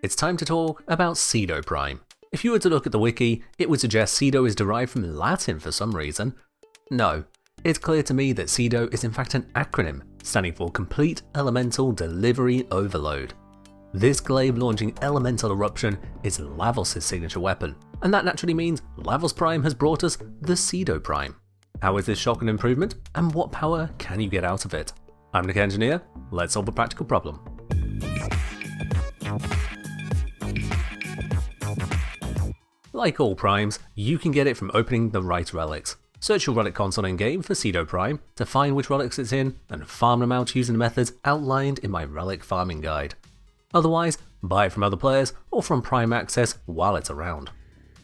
it's time to talk about Cedo Prime. If you were to look at the wiki, it would suggest Cedo is derived from Latin for some reason. No, it's clear to me that Cedo is in fact an acronym standing for Complete Elemental Delivery Overload. This glaive launching elemental eruption is Lavos' signature weapon, and that naturally means Lavos Prime has brought us the Cedo Prime. How is this shotgun improvement, and what power can you get out of it? I'm Nick Engineer, let's solve a practical problem. Like all primes, you can get it from opening the right relics. Search your relic console in-game for Cedo Prime to find which relics it's in and farm them out using the methods outlined in my relic farming guide. Otherwise, buy it from other players or from Prime Access while it's around.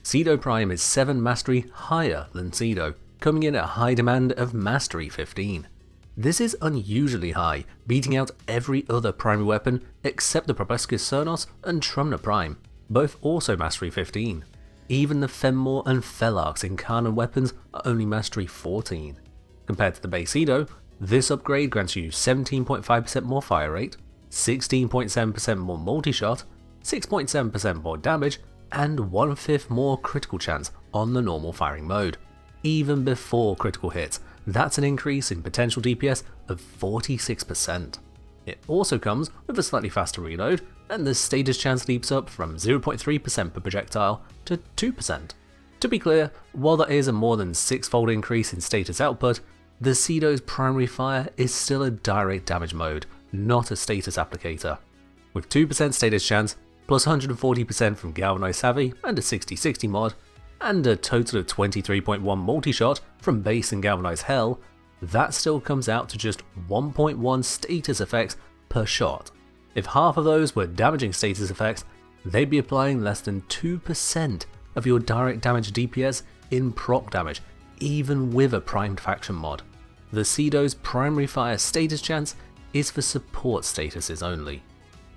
Cedo Prime is 7 mastery higher than Cedo, coming in at a high demand of mastery 15. This is unusually high, beating out every other primary weapon except the Proboscis Cernos and Trumna Prime, both also mastery 15. Even the Fenmore and Felarx Incarnate weapons are only mastery 14. Compared to the base Cedo, this upgrade grants you 17.5% more fire rate, 16.7% more multi-shot, 6.7% more damage, and 1/5 more critical chance on the normal firing mode. Even before critical hits, that's an increase in potential DPS of 46%. It also comes with a slightly faster reload, and the status chance leaps up from 0.3% per projectile to 2%. To be clear, while that is a more than 6-fold increase in status output, the Cedo's primary fire is still a direct damage mode, not a status applicator. With 2% status chance, plus 140% from Galvanized Savvy and a 60/60 mod, and a total of 23.1 multi-shot from base and Galvanized Hell, that still comes out to just 1.1 status effects per shot. If half of those were damaging status effects, they'd be applying less than 2% of your direct damage DPS in proc damage, even with a primed faction mod. The Cedo's primary fire status chance is for support statuses only.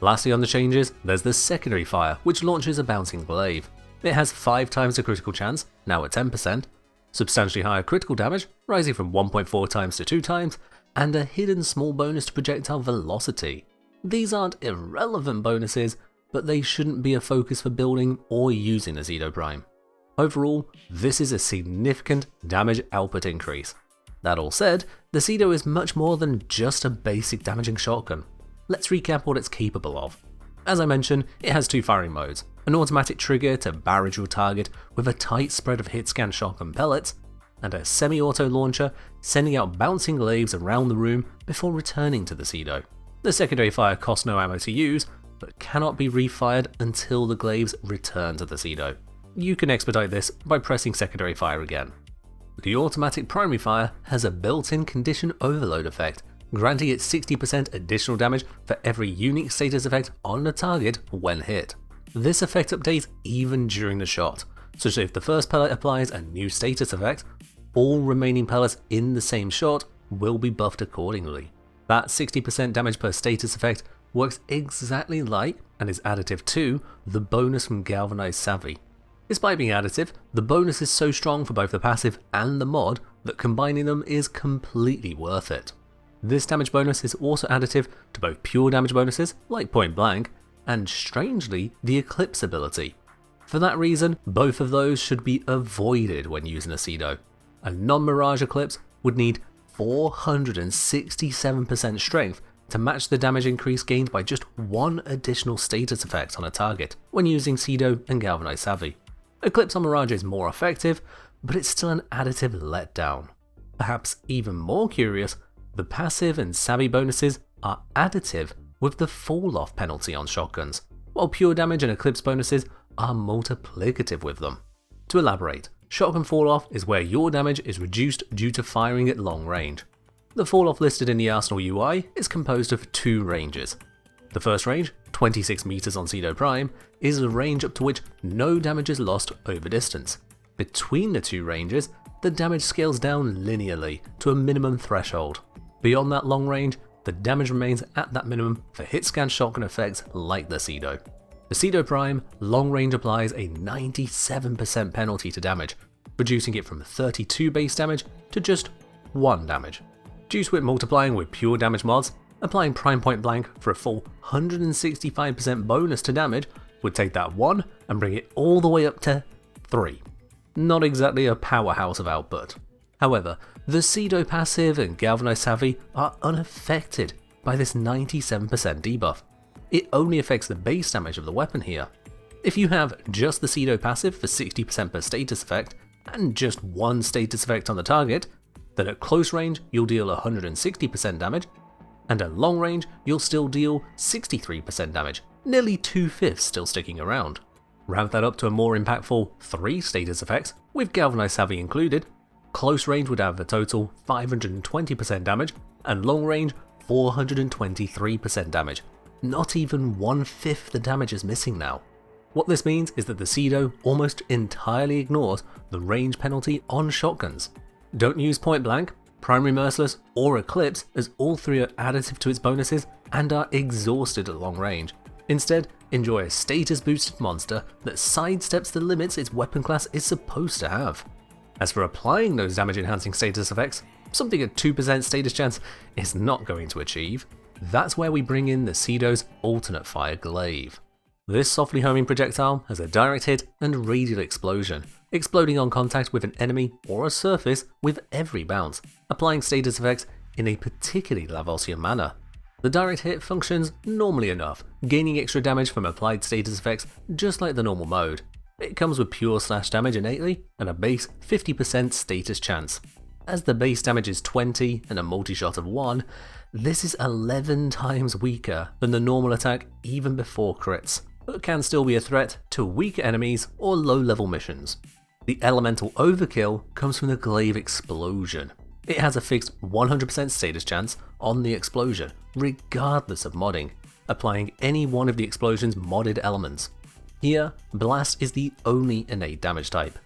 Lastly on the changes, there's the secondary fire, which launches a bouncing glaive. It has 5 times the critical chance, now at 10%, substantially higher critical damage, rising from 1.4 times to 2 times, and a hidden small bonus to projectile velocity. These aren't irrelevant bonuses, but they shouldn't be a focus for building or using a Cedo Prime. Overall, this is a significant damage output increase. That all said, the Cedo is much more than just a basic damaging shotgun. Let's recap what it's capable of. As I mentioned, it has 2 firing modes, an automatic trigger to barrage your target with a tight spread of hit scan shotgun pellets, and a semi-auto launcher sending out bouncing glaives around the room before returning to the Cedo. The secondary fire costs no ammo to use, but cannot be refired until the glaives return to the Cedo. You can expedite this by pressing secondary fire again. The automatic primary fire has a built-in condition overload effect, granting it 60% additional damage for every unique status effect on the target when hit. This effect updates even during the shot, such that if the first pellet applies a new status effect, all remaining pellets in the same shot will be buffed accordingly. That 60% damage per status effect works exactly like, and is additive to, the bonus from Galvanized Savvy. Despite being additive, the bonus is so strong for both the passive and the mod that combining them is completely worth it. This damage bonus is also additive to both pure damage bonuses, like Point Blank, and strangely, the Eclipse ability. For that reason, both of those should be avoided when using a Cedo. A non-Mirage Eclipse would need 467% strength to match the damage increase gained by just 1 additional status effect on a target when using Cedo and Galvanized Savvy. Eclipse on Mirage is more effective, but it's still an additive letdown. Perhaps even more curious, the passive and Savvy bonuses are additive with the fall-off penalty on shotguns, while pure damage and Eclipse bonuses are multiplicative with them. To elaborate, shotgun fall-off is where your damage is reduced due to firing at long range. The fall-off listed in the Arsenal UI is composed of 2 ranges. The first range, 26 meters on Cedo Prime, is a range up to which no damage is lost over distance. Between the 2 ranges, the damage scales down linearly to a minimum threshold. Beyond that long range, the damage remains at that minimum for hit scan shotgun effects like the Cedo. The Cedo Prime long range applies a 97% penalty to damage, reducing it from 32 base damage to just 1 damage. Due to it multiplying with pure damage mods, applying Prime Point Blank for a full 165% bonus to damage would take that 1 and bring it all the way up to 3. Not exactly a powerhouse of output. However, the Cedo passive and Galvanized Savvy are unaffected by this 97% debuff. It only affects the base damage of the weapon here. If you have just the Cedo passive for 60% per status effect, and just one status effect on the target, then at close range you'll deal 160% damage, and at long range you'll still deal 63% damage, nearly 2/5 still sticking around. Ramp that up to a more impactful 3 status effects, with Galvanized Savvy included, close range would have a total 520% damage, and long range 423% damage. Not even 1/5 the damage is missing now. What this means is that the Cedo almost entirely ignores the range penalty on shotguns. Don't use Point Blank, Primary Merciless, or Eclipse, as all 3 are additive to its bonuses and are exhausted at long range. Instead, enjoy a status boosted monster that sidesteps the limits its weapon class is supposed to have. As for applying those damage enhancing status effects, something a 2% status chance is not going to achieve, that's where we bring in the Cedo's alternate fire glaive. This softly homing projectile has a direct hit and radial explosion, exploding on contact with an enemy or a surface with every bounce, applying status effects in a particularly Lavosian manner. The direct hit functions normally enough, gaining extra damage from applied status effects just like the normal mode. It comes with pure slash damage innately and a base 50% status chance. As the base damage is 20 and a multi-shot of 1, this is 11 times weaker than the normal attack even before crits, but can still be a threat to weaker enemies or low-level missions. The elemental overkill comes from the glaive explosion. It has a fixed 100% status chance on the explosion, regardless of modding, applying any one of the explosion's modded elements. Here, Blast is the only innate damage type.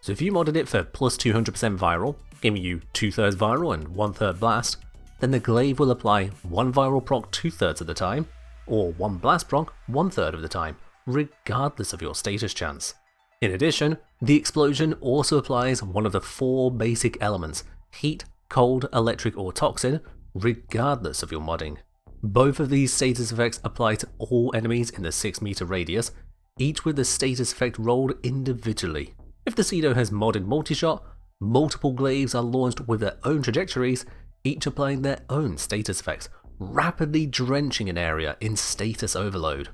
So if you modded it for plus 200% viral, giving you 2/3 viral and 1/3 blast, then the glaive will apply 1 viral proc 2/3 of the time, or 1 blast proc 1/3 of the time, regardless of your status chance. In addition, the explosion also applies one of the 4 basic elements, heat, cold, electric or toxin, regardless of your modding. Both of these status effects apply to all enemies in the 6-meter radius, each with the status effect rolled individually. If the Cedo has modded multi-shot, multiple glaives are launched with their own trajectories, each applying their own status effects, rapidly drenching an area in status overload.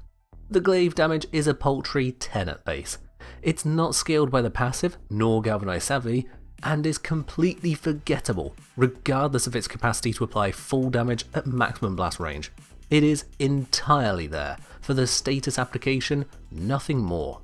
The glaive damage is a paltry 10 at base. It's not scaled by the passive nor Galvanized Savvy, and is completely forgettable regardless of its capacity to apply full damage at maximum blast range. It is entirely there for the status application, nothing more.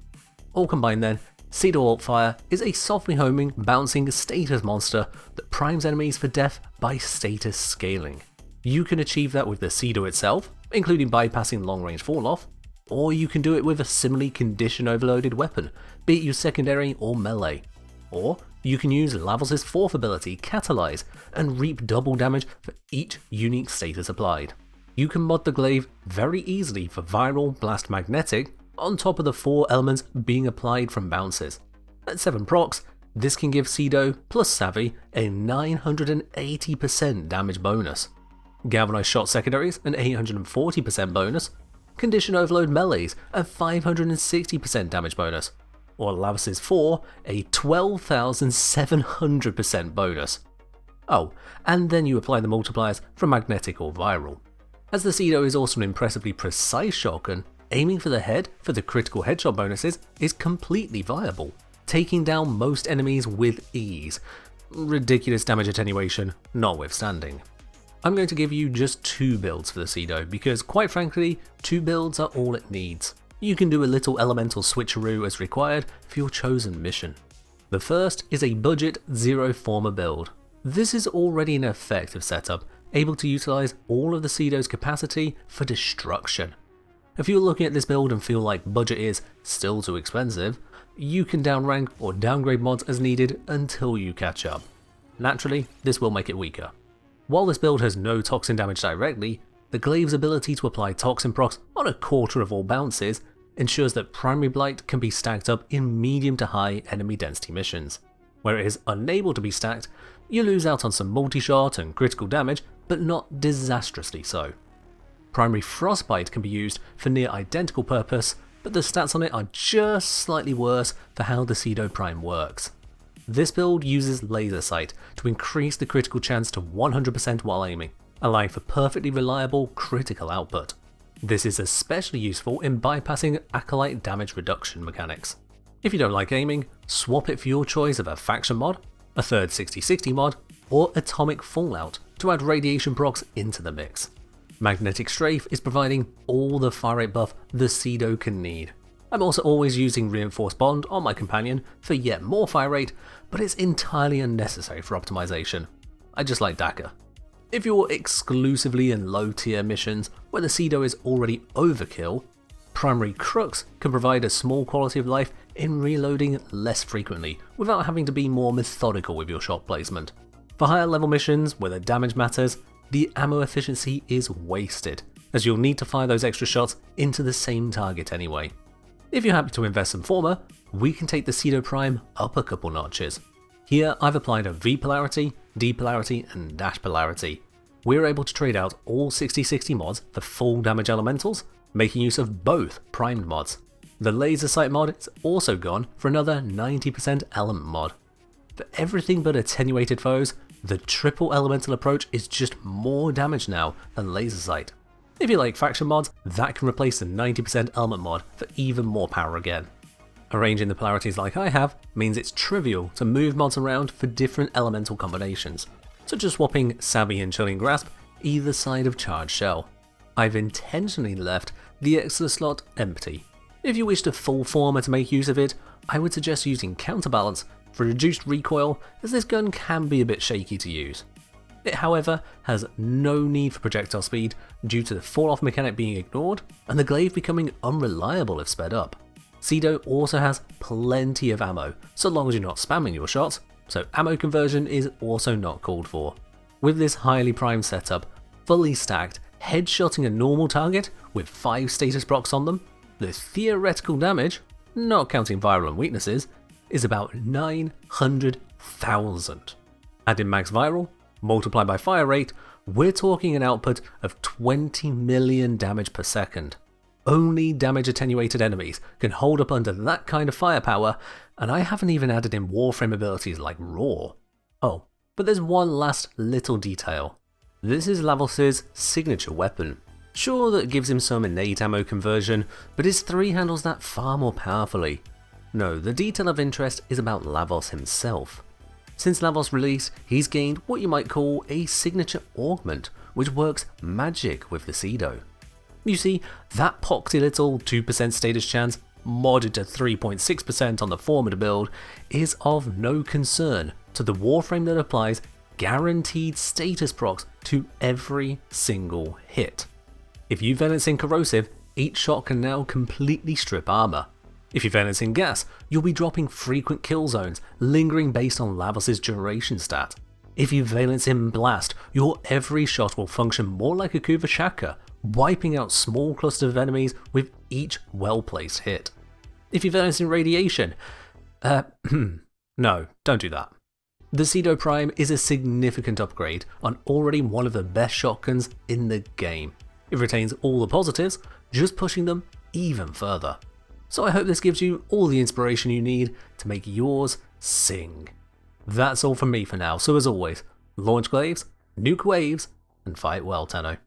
All combined then, Cedo Altfire is a softly homing, bouncing status monster that primes enemies for death by status scaling. You can achieve that with the Cedo itself, including bypassing long range fall off, or you can do it with a similarly condition overloaded weapon, be it your secondary or melee. Or you can use Lavos' 4th ability, Catalyze, and reap double damage for each unique status applied. You can mod the glaive very easily for viral, blast, magnetic, on top of the 4 elements being applied from bounces. At 7 procs, this can give Cedo plus Savvy a 980% damage bonus. Galvanized Shot secondaries an 840% bonus, Condition Overload melees a 560% damage bonus, or Lavos' 4 a 12,700% bonus. Oh, and then you apply the multipliers from magnetic or viral. As the Cedo is also an impressively precise shotgun, aiming for the head for the critical headshot bonuses is completely viable, taking down most enemies with ease, ridiculous damage attenuation notwithstanding. I'm going to give you just 2 builds for the Cedo because quite frankly, 2 builds are all it needs. You can do a little elemental switcheroo as required for your chosen mission. The first is a budget Zero Former build. This is already an effective setup, able to utilize all of the Cedo's capacity for destruction. If you're looking at this build and feel like budget is still too expensive, you can downrank or downgrade mods as needed until you catch up. Naturally, this will make it weaker. While this build has no toxin damage directly, the glaive's ability to apply toxin procs on a quarter of all bounces ensures that primary blight can be stacked up in medium to high enemy density missions. Where it is unable to be stacked, you lose out on some multi-shot and critical damage, but not disastrously so. Primary Frostbite can be used for near identical purpose but the stats on it are just slightly worse for how the Cedo Prime works. This build uses Laser Sight to increase the critical chance to 100% while aiming, allowing for perfectly reliable critical output. This is especially useful in bypassing Acolyte damage reduction mechanics. If you don't like aiming, swap it for your choice of a faction mod, a third 60/60 mod, or Atomic Fallout to add radiation procs into the mix. Magnetic Strafe is providing all the fire rate buff the Cedo can need. I'm also always using Reinforced Bond on my companion for yet more fire rate, but it's entirely unnecessary for optimization. I just like Dakka. If you're exclusively in low tier missions where the Cedo is already overkill, Primary Crux can provide a small quality of life in reloading less frequently without having to be more methodical with your shot placement. For higher level missions where the damage matters, the ammo efficiency is wasted, as you'll need to fire those extra shots into the same target anyway. If you're happy to invest some Former, we can take the Cedo Prime up a couple notches. Here I've applied a V polarity, D polarity and dash polarity. We're able to trade out all 60/60 mods for full damage elementals, making use of both primed mods. The Laser Sight mod is also gone for another 90% element mod. For everything but attenuated foes, the triple elemental approach is just more damage now than Laser Sight. If you like faction mods, that can replace the 90% element mod for even more power again. Arranging the polarities like I have means it's trivial to move mods around for different elemental combinations, such as swapping Savvy and Chilling Grasp either side of Charged Shell. I've intentionally left the extra slot empty. If you wish to full Former to make use of it, I would suggest using Counterbalance for reduced recoil, as this gun can be a bit shaky to use. It however has no need for projectile speed due to the fall off mechanic being ignored and the glaive becoming unreliable if sped up. Cedo also has plenty of ammo, so long as you're not spamming your shots, so ammo conversion is also not called for. With this highly primed setup, fully stacked, headshotting a normal target with 5 status procs on them, the theoretical damage, not counting viral and weaknesses, is about 900,000. Add in max viral, multiplied by fire rate, we're talking an output of 20 million damage per second. Only damage attenuated enemies can hold up under that kind of firepower, and I haven't even added in Warframe abilities like Roar. Oh, but there's one last little detail. This is Lavos' signature weapon. Sure, that gives him some innate ammo conversion, but his 3 handles that far more powerfully. No, the detail of interest is about Lavos himself. Since Lavos' release, he's gained what you might call a signature augment, which works magic with the Cedo. You see, that poxy little 2% status chance, modded to 3.6% on the Former build, is of no concern to the Warframe that applies guaranteed status procs to every single hit. If you Valence in Corrosive, each shot can now completely strip armor. If you Valence in Gas, you'll be dropping frequent kill zones, lingering based on Lavos' duration stat. If you Valence in Blast, your every shot will function more like a Kuva Shaka, wiping out small clusters of enemies with each well-placed hit. If you Valence in Radiation, no, don't do that. The Cedo Prime is a significant upgrade on already one of the best shotguns in the game. It retains all the positives, just pushing them even further. So I hope this gives you all the inspiration you need to make yours sing. That's all from me for now, so as always, launch glaives, nuke waves, and fight well, Tenno.